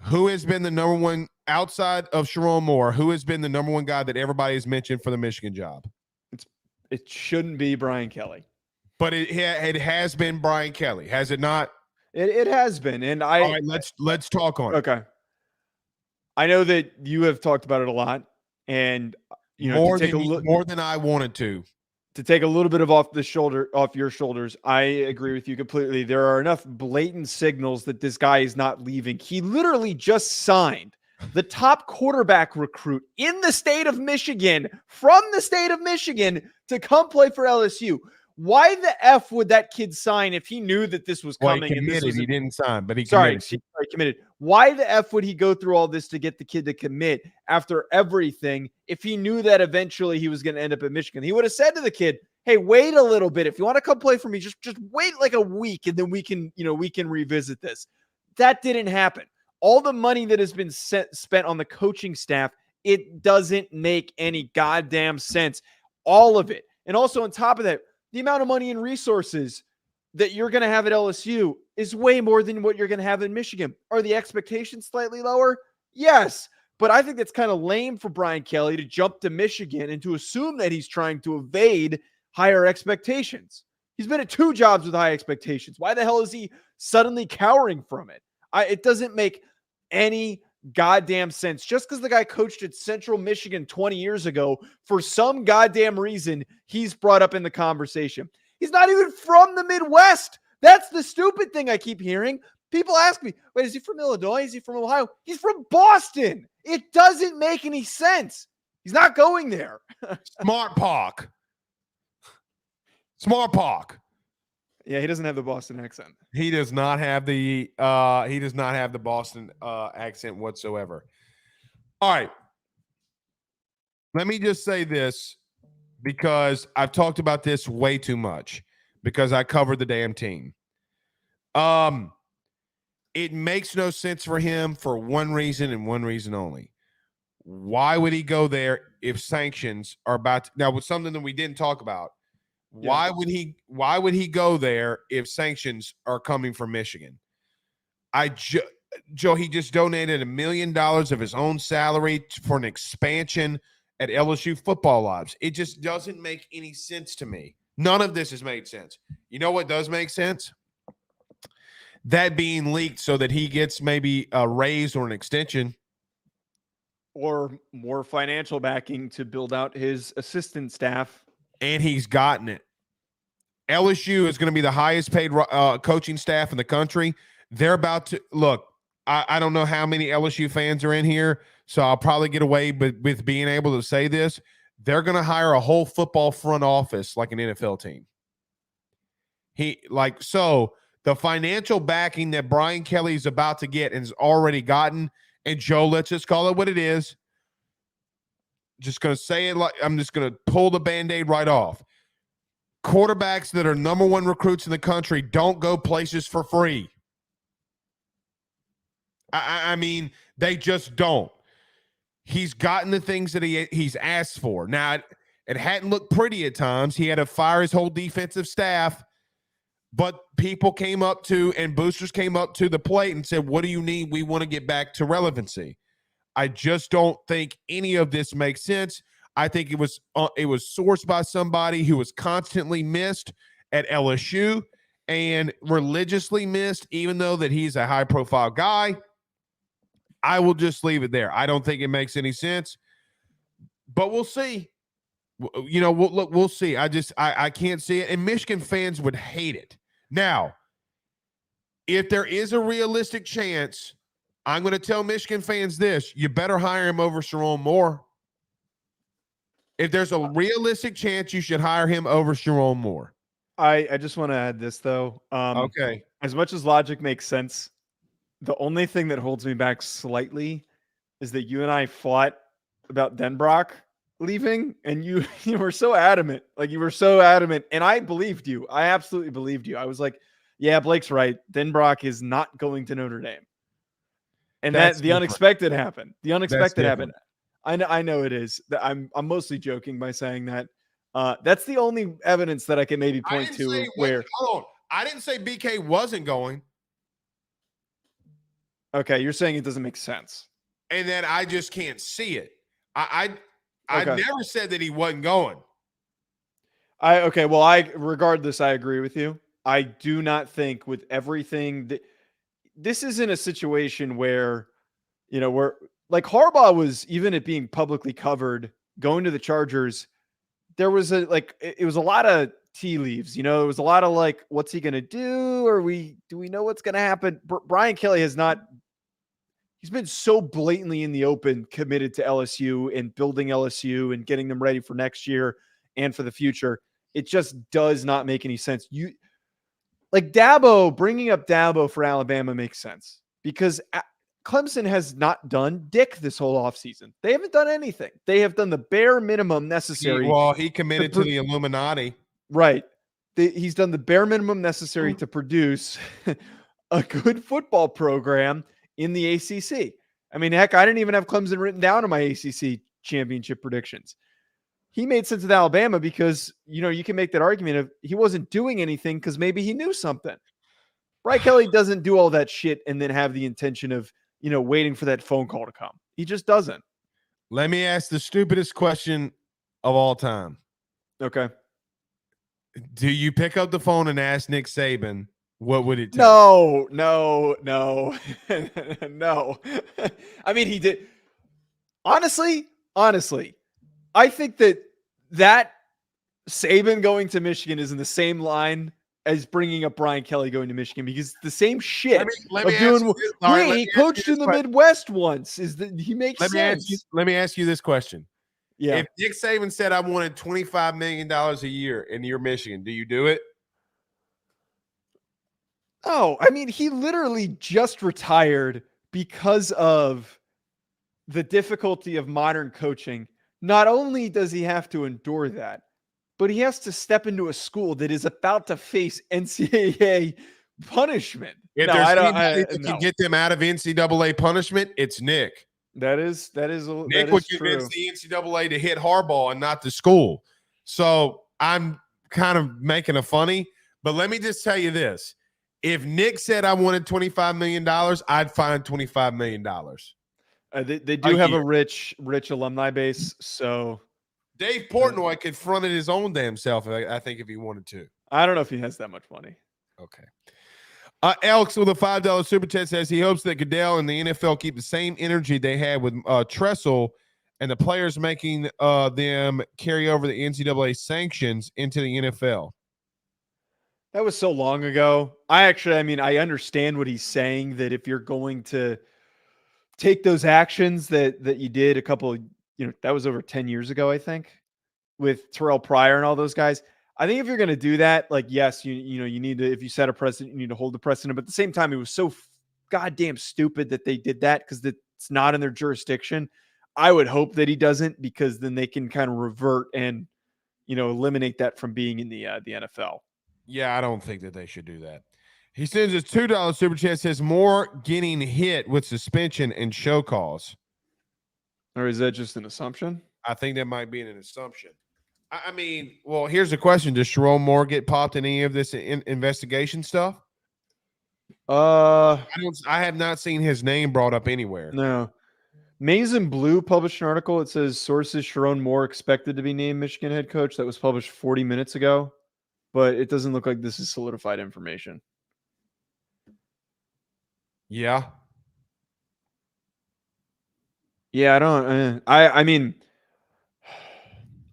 Who has been the number one, outside of Sharon Moore, who has been the number one guy that everybody has mentioned for the Michigan job? It shouldn't be Brian Kelly. But it has been Brian Kelly, has it not? It has been, and all right, let's talk on it. Okay. I know that you have talked about it a lot, and more than I wanted to. To take a little bit off your shoulders, I agree with you completely. There are enough blatant signals that this guy is not leaving. He literally just signed the top quarterback recruit in the state of Michigan, from the state of Michigan, to come play for LSU. Why the F would that kid sign if he knew that this was coming? He committed. He didn't sign, but he committed. Sorry, committed. Why the F would he go through all this to get the kid to commit after everything if he knew that eventually he was going to end up at Michigan? He would have said to the kid, hey, wait a little bit. If you want to come play for me, just wait like a week, and then we can revisit this. That didn't happen. All the money that has been spent on the coaching staff, it doesn't make any goddamn sense. All of it. And also on top of that, the amount of money and resources that you're going to have at LSU is way more than what you're going to have in Michigan. Are the expectations slightly lower? Yes. But I think that's kind of lame for Brian Kelly to jump to Michigan and to assume that he's trying to evade higher expectations. He's been at 2 jobs with high expectations. Why the hell is he suddenly cowering from it? It doesn't make any goddamn sense. Just because the guy coached at Central Michigan 20 years ago, for some goddamn reason, he's brought up in the conversation. He's not even from the Midwest. That's the stupid thing I keep hearing. People ask me, wait, is he from Illinois? Is he from Ohio? He's from Boston. It doesn't make any sense. He's not going there. Smart Park. Smart Park. Yeah, he doesn't have the Boston accent. He does not have the Boston accent whatsoever. All right. Let me just say this, because I've talked about this way too much because I covered the damn team. It makes no sense for him for one reason and one reason only. Why would he go there if sanctions are about to, now with something that we didn't talk about? Why would he go there if sanctions are coming from Michigan? Joe, he just donated $1 million of his own salary for an expansion at LSU football lives. It just doesn't make any sense to me. None of this has made sense. You know what does make sense? That being leaked so that he gets maybe a raise or an extension. Or more financial backing to build out his assistant staff. And he's gotten it. LSU is going to be the highest paid coaching staff in the country. They're about to look. I don't know how many LSU fans are in here, so I'll probably get away with being able to say this. They're going to hire a whole football front office like an NFL team. So the financial backing that Brian Kelly is about to get and has already gotten, and Joe, let's just call it what it is. Just going to say it like I'm just going to pull the Band-Aid right off. Quarterbacks that are number one recruits in the country don't go places for free. I mean, they just don't. He's gotten the things that he's asked for. Now, it hadn't looked pretty at times. He had to fire his whole defensive staff, but people came up to and boosters came up to the plate and said, what do you need? We want to get back to relevancy. I just don't think any of this makes sense. I think it was sourced by somebody who was constantly missed at LSU and religiously missed, even though that he's a high-profile guy. I will just leave it there. I don't think it makes any sense, but we'll see. You know, we'll see. I can't see it, and Michigan fans would hate it. Now, if there is a realistic chance, I'm going to tell Michigan fans this: you better hire him over Sharon Moore. If there's a realistic chance, you should hire him over Sharon Moore. I just want to add this though. Okay. As much as logic makes sense, the only thing that holds me back slightly is that you and I fought about Denbrock leaving, and you were so adamant. Like, you were so adamant, and I believed you. I absolutely believed you. I was like, yeah, Blake's right. Denbrock is not going to Notre Dame. And That's that the different. unexpected happened. The unexpected different. happened. I know it is. I'm mostly joking by saying that. That's the only evidence that I can maybe point to where. Hold on. I didn't say BK wasn't going. Okay, you're saying it doesn't make sense. And that I just can't see it. I Okay. never said that he wasn't going. Regardless, I agree with you. I do not think with everything that this isn't a situation where, we're like Harbaugh was, even it being publicly covered, going to the Chargers, there was it was a lot of tea leaves, it was a lot of like, what's he going to do? Do we know what's going to happen? Brian Kelly he's been so blatantly in the open committed to LSU and building LSU and getting them ready for next year and for the future. It just does not make any sense. Bringing up Dabo for Alabama makes sense because Clemson has not done dick this whole offseason. They haven't done anything. They have done the bare minimum necessary. He committed to the Illuminati. Right. He's done the bare minimum necessary to produce a good football program in the ACC. I mean, heck, I didn't even have Clemson written down in my ACC championship predictions. He made sense with Alabama because, you can make that argument of he wasn't doing anything because maybe he knew something. Brian Kelly doesn't do all that shit and then have the intention of, waiting for that phone call to come. He just doesn't. Let me ask the stupidest question of all time. Okay. Do you pick up the phone and ask Nick Saban, what would it take? No. No. I mean, he did. Honestly, I think that Saban going to Michigan is in the same line as bringing up Brian Kelly going to Michigan because it's the same shit. He coached in the Midwest once. He makes sense. Let me ask you this question. Yeah. If Nick Saban said I wanted $25 million a year and you're Michigan, do you do it? Oh, I mean, he literally just retired because of the difficulty of modern coaching. Not only does he have to endure that, but he has to step into a school that is about to face NCAA punishment. If No, there's I don't. anybody that No, can get them out of NCAA punishment, it's Nick. that is Nick would convince true. the NCAA to hit Harbaugh and not the school. So I'm kind of making a funny, but let me just tell you this. If Nick said I wanted $25 million, I'd find $25 million. They do have a rich alumni base, so Dave Portnoy could front it his own damn self, I think, if he wanted to. I don't know if he has that much money. Okay. Alex with a $5 super chat says he hopes that Goodell and the NFL keep the same energy they had with Tressel and the players making them carry over the NCAA sanctions into the NFL. That was so long ago. I understand what he's saying, that if you're going to take those actions that you did that was over 10 years ago, I think, with Terrell Pryor and all those guys. I think if you're going to do that, like, yes, you need to, if you set a precedent, you need to hold the precedent. But at the same time, it was so goddamn stupid that they did that because it's not in their jurisdiction. I would hope that he doesn't, because then they can kind of revert and, eliminate that from being in the NFL. Yeah, I don't think that they should do that. He sends us $2 super chat, says more getting hit with suspension and show cause. Or is that just an assumption? I think that might be an assumption. I mean, well, here's the question. Does Sharon Moore get popped in any of this investigation stuff? I have not seen his name brought up anywhere. No. Maize and Blue published an article. It says sources Sharon Moore expected to be named Michigan head coach. That was published 40 minutes ago, but it doesn't look like this is solidified information. Yeah. Yeah, I don't.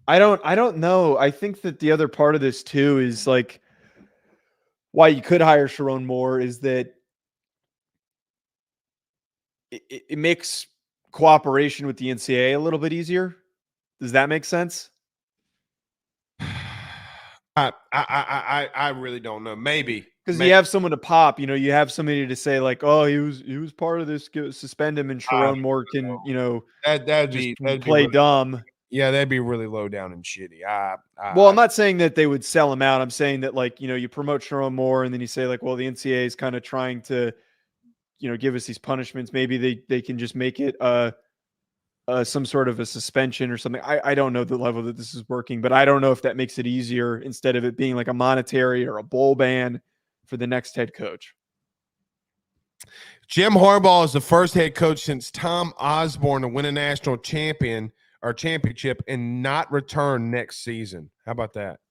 I don't know. I think that the other part of this too is like why you could hire Sharon Moore is that it makes cooperation with the NCAA a little bit easier. Does that make sense? I really don't know. Maybe because you have someone to pop. You have somebody to say like, oh, he was part of this. Suspend him, and Sharon Moore can that'd play dumb. Yeah, that'd be really low down and shitty. Well, I'm not saying that they would sell him out. I'm saying that, like, you promote Sharon Moore and then you say, like, well, the NCAA is kind of trying to, give us these punishments. Maybe they can just make it some sort of a suspension or something. I don't know the level that this is working, but I don't know if that makes it easier instead of it being like a monetary or a bowl ban for the next head coach. Jim Harbaugh is the first head coach since Tom Osborne to win a national championship and not return next season. How about that?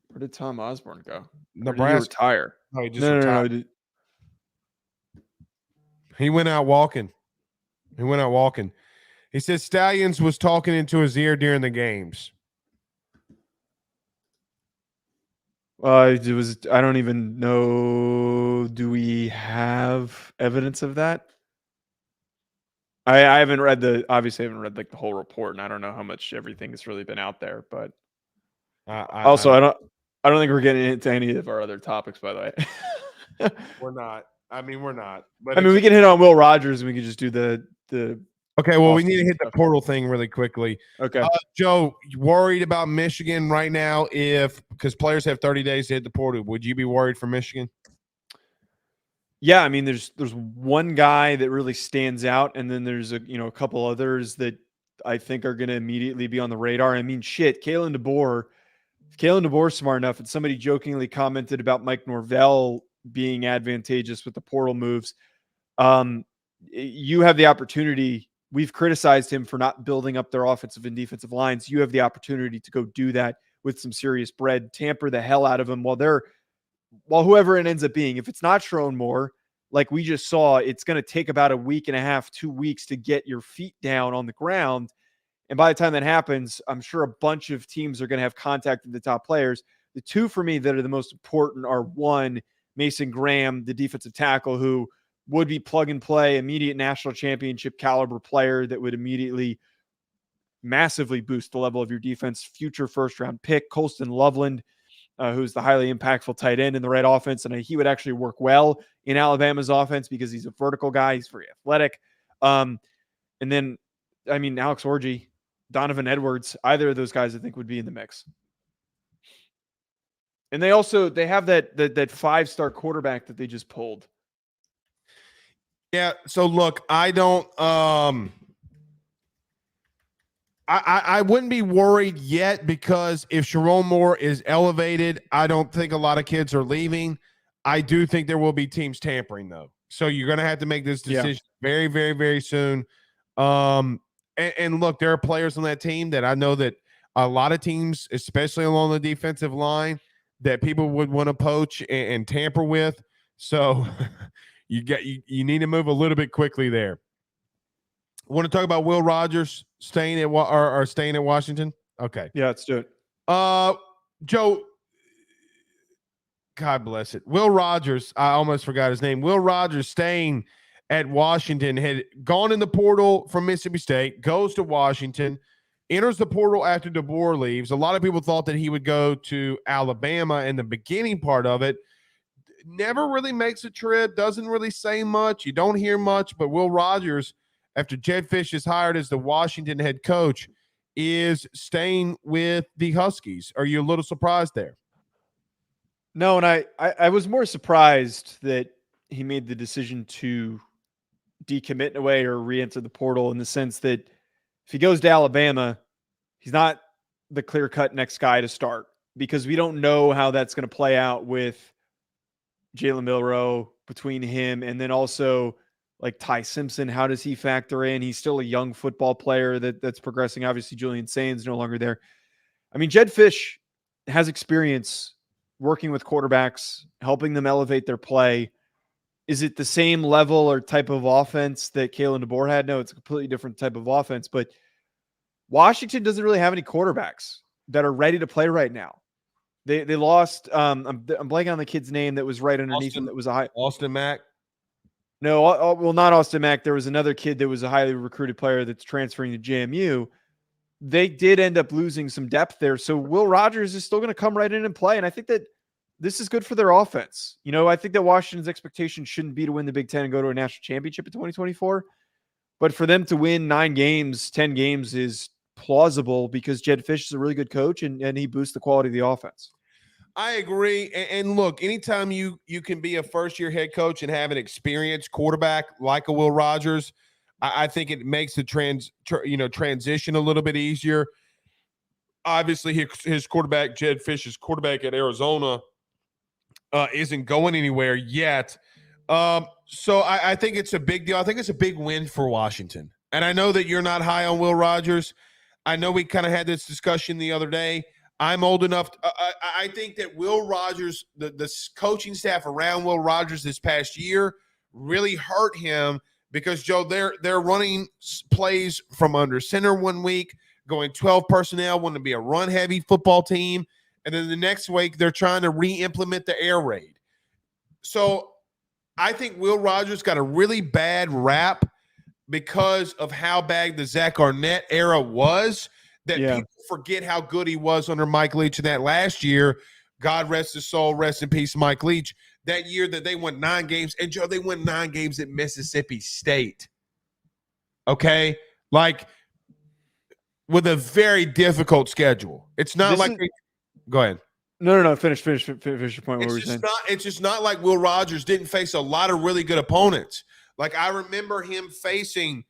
Where did Tom Osborne go? Nebraska. Did he retire? No, he just retired. No. He went out walking. He said Stallions was talking into his ear during the games. I don't even know. Do we have evidence of that? I haven't read like the whole report, and I don't know how much everything has really been out there. But I don't think we're getting into any of our other topics, by the way. We're not. We're not. But we can hit on Will Rogers, and we can just do the. Okay, well, we need to hit the portal thing really quickly. Okay, Joe, worried about Michigan right now because players have 30 days to hit the portal. Would you be worried for Michigan? Yeah, there's one guy that really stands out, and then there's a couple others that I think are going to immediately be on the radar. Kalen DeBoer's smart enough, and somebody jokingly commented about Mike Norvell being advantageous with the portal moves. You have the opportunity. We've criticized him for not building up their offensive and defensive lines. You have the opportunity to go do that with some serious bread, tamper the hell out of them while whoever it ends up being. If it's not Sharon Moore, like we just saw, it's going to take about a week and a half, 2 weeks to get your feet down on the ground. And by the time that happens, I'm sure a bunch of teams are going to have contacted the top players. The two for me that are the most important are, one, Mason Graham, the defensive tackle, who would be plug and play, immediate national championship caliber player that would immediately massively boost the level of your defense. Future first-round pick, Colston Loveland, who's the highly impactful tight end in the right offense, and he would actually work well in Alabama's offense because he's a vertical guy. He's very athletic. And then, I mean, Alex Orji, Donovan Edwards, either of those guys I think would be in the mix. And they have that 5-star quarterback that they just pulled. Yeah. So look, I don't. I wouldn't be worried yet because if Sharon Moore is elevated, I don't think a lot of kids are leaving. I do think there will be teams tampering though. So you're going to have to make this decision very, very, very soon. And look, there are players on that team that I know that a lot of teams, especially along the defensive line, that people would want to poach and tamper with. So you need to move a little bit quickly there. Want to talk about Will Rogers staying at Washington? Okay. Yeah, let's do it. Joe, God bless it. Will Rogers, I almost forgot his name. Will Rogers staying at Washington, had gone in the portal from Mississippi State, goes to Washington, enters the portal after DeBoer leaves. A lot of people thought that he would go to Alabama in the beginning part of it. Never really makes a trip, doesn't really say much. You don't hear much, but Will Rogers, after Jed Fish is hired as the Washington head coach, is staying with the Huskies. Are you a little surprised there? No, and I was more surprised that he made the decision to decommit in a way or re-enter the portal, in the sense that if he goes to Alabama, he's not the clear-cut next guy to start, because we don't know how that's going to play out with Jalen Milroe, between him and then also like Ty Simpson. How does he factor in? He's still a young football player that's progressing. Obviously, Julian Sainz no longer there. I mean, Jed Fish has experience working with quarterbacks, helping them elevate their play. Is it the same level or type of offense that Kalen DeBoer had? No, it's a completely different type of offense. But Washington doesn't really have any quarterbacks that are ready to play right now. They lost. I'm blanking on the kid's name that was right underneath him. That was Austin Mack. No, well, not Austin Mack. There was another kid that was a highly recruited player that's transferring to JMU. They did end up losing some depth there. So Will Rogers is still going to come right in and play. And I think that this is good for their offense. You know, I think that Washington's expectation shouldn't be to win the Big Ten and go to a national championship in 2024. But for them to win 9 games, 10 games is plausible because Jed Fish is a really good coach and he boosts the quality of the offense. I agree. And look, anytime you can be a first-year head coach and have an experienced quarterback like a Will Rogers, I think it makes the transition a little bit easier. Obviously, his quarterback, Jed Fish's quarterback at Arizona, isn't going anywhere yet. So I think it's a big deal. I think it's a big win for Washington. And I know that you're not high on Will Rogers. I know we kind of had this discussion the other day. I'm old enough. I think that Will Rogers, the coaching staff around Will Rogers this past year really hurt him because, Joe, they're running plays from under center one week, going 12 personnel, wanting to be a run-heavy football team. And then the next week, they're trying to re-implement the air raid. So I think Will Rogers got a really bad rap because of how bad the Zach Arnett era was, that people forget how good he was under Mike Leach in that last year. God rest his soul, rest in peace, Mike Leach. That year that they won 9 games, and Joe, they won 9 games at Mississippi State. Okay? Like, with a very difficult schedule. It's not go ahead. No. Finish your point. What were you saying? It's just not like Will Rogers didn't face a lot of really good opponents. Like, I remember him facing,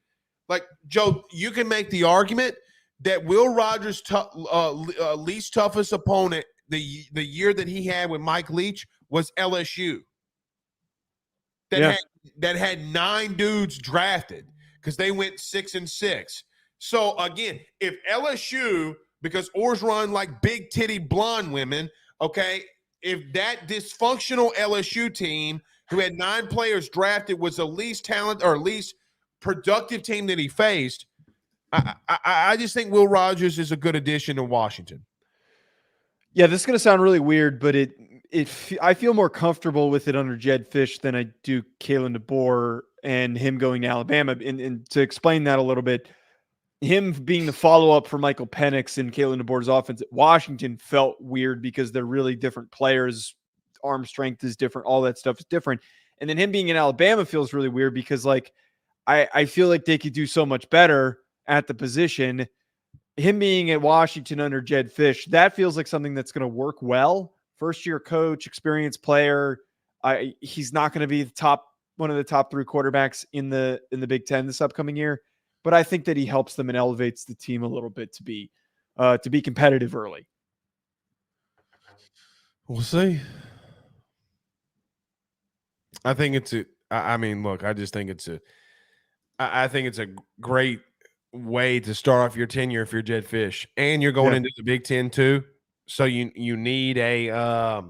like, Joe, you can make the argument that Will Rogers' least toughest opponent the year that he had with Mike Leach was LSU. That had 9 dudes drafted because they went 6-6. So again, if LSU, because Oars run like big titty blonde women, okay, if that dysfunctional LSU team who had 9 players drafted was the least talented or least productive team that he faced, I just think Will Rogers is a good addition to Washington. Yeah, this is going to sound really weird, but I feel more comfortable with it under Jed Fish than I do Kalen DeBoer and him going to Alabama. And to explain that a little bit, him being the follow-up for Michael Penix and Kalen DeBoer's offense at Washington felt weird because they're really different players. Arm strength is different. All that stuff is different. And then him being in Alabama feels really weird because, like, I feel like they could do so much better at the position. Him being at Washington under Jed Fish, that feels like something that's going to work well. First-year coach, experienced player. He's not going to be one of the top 3 quarterbacks in the Big Ten this upcoming year, but I think that he helps them and elevates the team a little bit to be competitive early. We'll see. I think it's a. I mean, look, I just think it's a. I think it's a great way to start off your tenure if you're Jed Fish, and you're going into the Big Ten too. So you need a.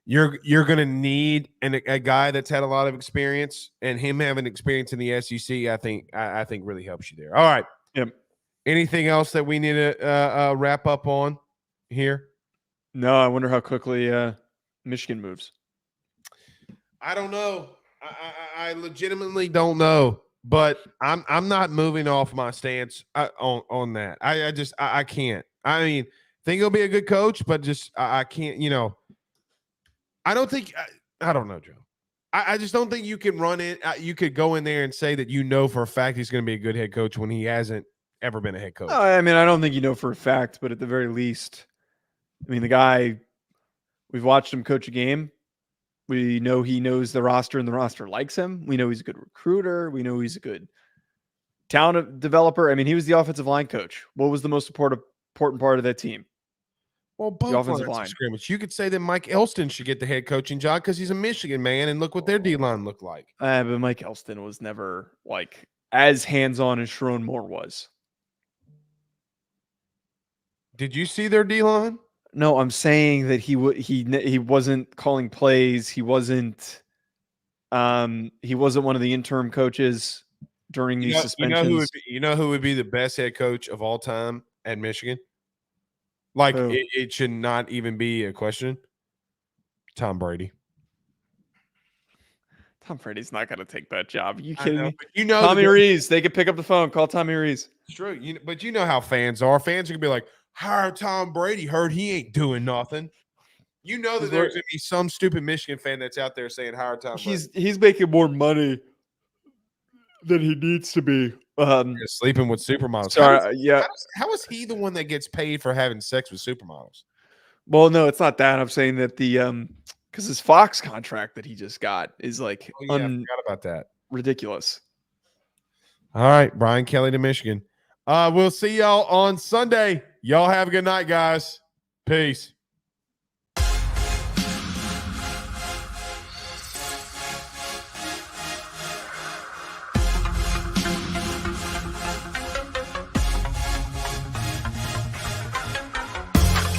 You're going to need a guy that's had a lot of experience, and him having experience in the SEC, I think really helps you there. All right. Yep. Anything else that we need to wrap up on here? No, I wonder how quickly Michigan moves. I don't know. I legitimately don't know, but I'm not moving off my stance on that. I can't. I mean, think he'll be a good coach, but just I can't. I don't think. I don't know, Joe. I just don't think you can run it. You could go in there and say that for a fact he's going to be a good head coach when he hasn't ever been a head coach. No, I mean, I don't think you know for a fact, but at the very least, I mean, the guy, we've watched him coach a game. We know he knows the roster and the roster likes him. We know he's a good recruiter. We know he's a good talent developer. I mean, he was the offensive line coach. What was the most important part of that team? Well, both offensive line scrimmage. You could say that Mike Elston should get the head coaching job because he's a Michigan man, and look what their D-line looked like. But Mike Elston was never like as hands-on as Sharon Moore was. Did you see their D-line? No, I'm saying that he wasn't calling plays. He wasn't one of the interim coaches during these suspensions. You know who would be the best head coach of all time at Michigan? Like it should not even be a question. Tom Brady. Tom Brady's not going to take that job. Are you kidding me? Tommy Rees. They could pick up the phone. Call Tommy Rees. It's true. But you know how fans are. Fans are going to be like, hire Tom Brady. Heard he ain't doing nothing. You know that there's going to be some stupid Michigan fan that's out there saying hire Tom Brady. He's making more money than he needs to be. Sleeping with supermodels. Sorry, How is he the one that gets paid for having sex with supermodels? Well, no, it's not that. I'm saying that because his Fox contract that he just got is like I forgot about that. Ridiculous. All right, Brian Kelly to Michigan. We'll see y'all on Sunday. Y'all have a good night, guys. Peace.